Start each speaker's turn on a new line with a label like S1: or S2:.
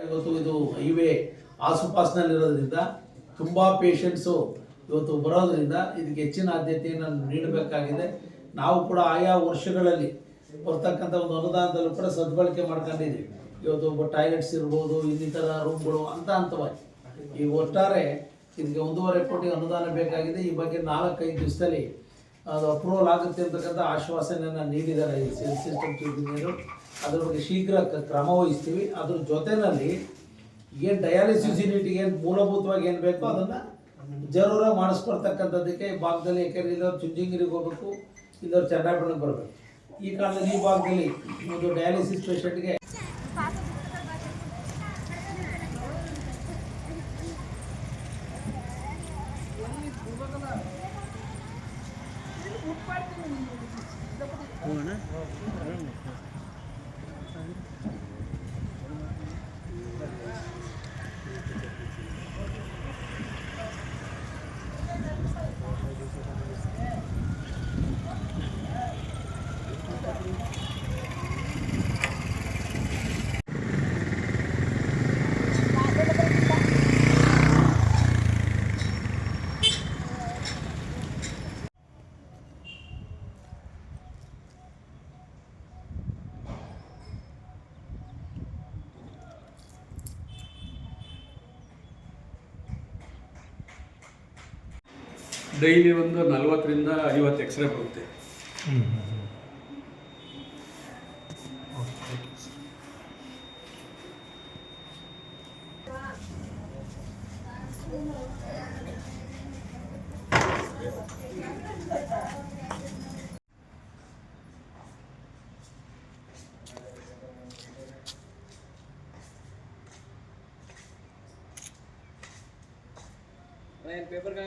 S1: ಇವತ್ತು ಇದು ಹೈವೇ ಆಸುಪಾಸಿನಲ್ಲಿರೋದ್ರಿಂದ ತುಂಬ ಪೇಷಂಟ್ಸು ಇವತ್ತು ಬರೋದ್ರಿಂದ ಇದಕ್ಕೆ ಹೆಚ್ಚಿನ ಆದ್ಯತೆಯನ್ನು ನೀಡಬೇಕಾಗಿದೆ. ನಾವು ಕೂಡ ಆಯಾ ವರ್ಷಗಳಲ್ಲಿ ಬರ್ತಕ್ಕಂಥ ಒಂದು ಅನುದಾನದಲ್ಲೂ ಕೂಡ ಸದ್ಬಳಕೆ ಮಾಡ್ಕೊಂಡಿದ್ದೀವಿ. ಇವತ್ತು ಟಾಯ್ಲೆಟ್ಸ್ ಇರ್ಬೋದು, ಇನ್ನಿತರ ರೂಮ್ಗಳು ಹಂತವಾಗಿ ಈ ಒಟ್ಟಾರೆ ಇದಕ್ಕೆ 1.5 ಕೋಟಿ ಅನುದಾನ ಬೇಕಾಗಿದೆ. ಈ ಬಗ್ಗೆ 4-5 ದಿವಸದಲ್ಲಿ ಅದು ಅಪ್ರೂವಲ್ ಆಗುತ್ತೆ ಅಂತಕ್ಕಂಥ ಆಶ್ವಾಸನೆಯನ್ನು ನೀಡಿದ್ದಾರೆ ಈ ಸಿಸ್ಟಮ್ ಇಂಜಿನಿಯರು. ಅದ್ರ ಬಗ್ಗೆ ಶೀಘ್ರ ಕ್ರಮ ವಹಿಸ್ತೀವಿ. ಅದ್ರ ಜೊತೆಯಲ್ಲಿ ಏನು ಡಯಾಲಿಸಿಸ್ ಯೂನಿಟ್ಗೆ ಏನು ಮೂಲಭೂತವಾಗಿ ಏನು ಬೇಕೋ ಅದನ್ನು ಜರೂರಾಗಿ ಮಾಡಿಸ್ಕೊಡ್ತಕ್ಕಂಥದ್ದಕ್ಕೆ ಈ ಭಾಗದಲ್ಲಿ, ಯಾಕೆಂದರೆ ಇಲ್ಲವ್ರು ಚುಂಚನಗಿರಿಗೆ ಹೋಗಬೇಕು, ಇಲ್ಲವ್ರು ಚನ್ನಪಟ್ಟಣಕ್ಕೆ ಬರಬೇಕು. ಈ ಕಾಲದಲ್ಲಿ ಈ ಭಾಗದಲ್ಲಿ ಒಂದು ಡಯಾಲಿಸಿಸ್ ಪೇಷಂಟ್ಗೆ
S2: ಡೈಲಿ ಒಂದು 40ರಿಂದ 50 ಎಕ್ಸ್ರೇ ಬರುತ್ತೆ.
S1: पेपर का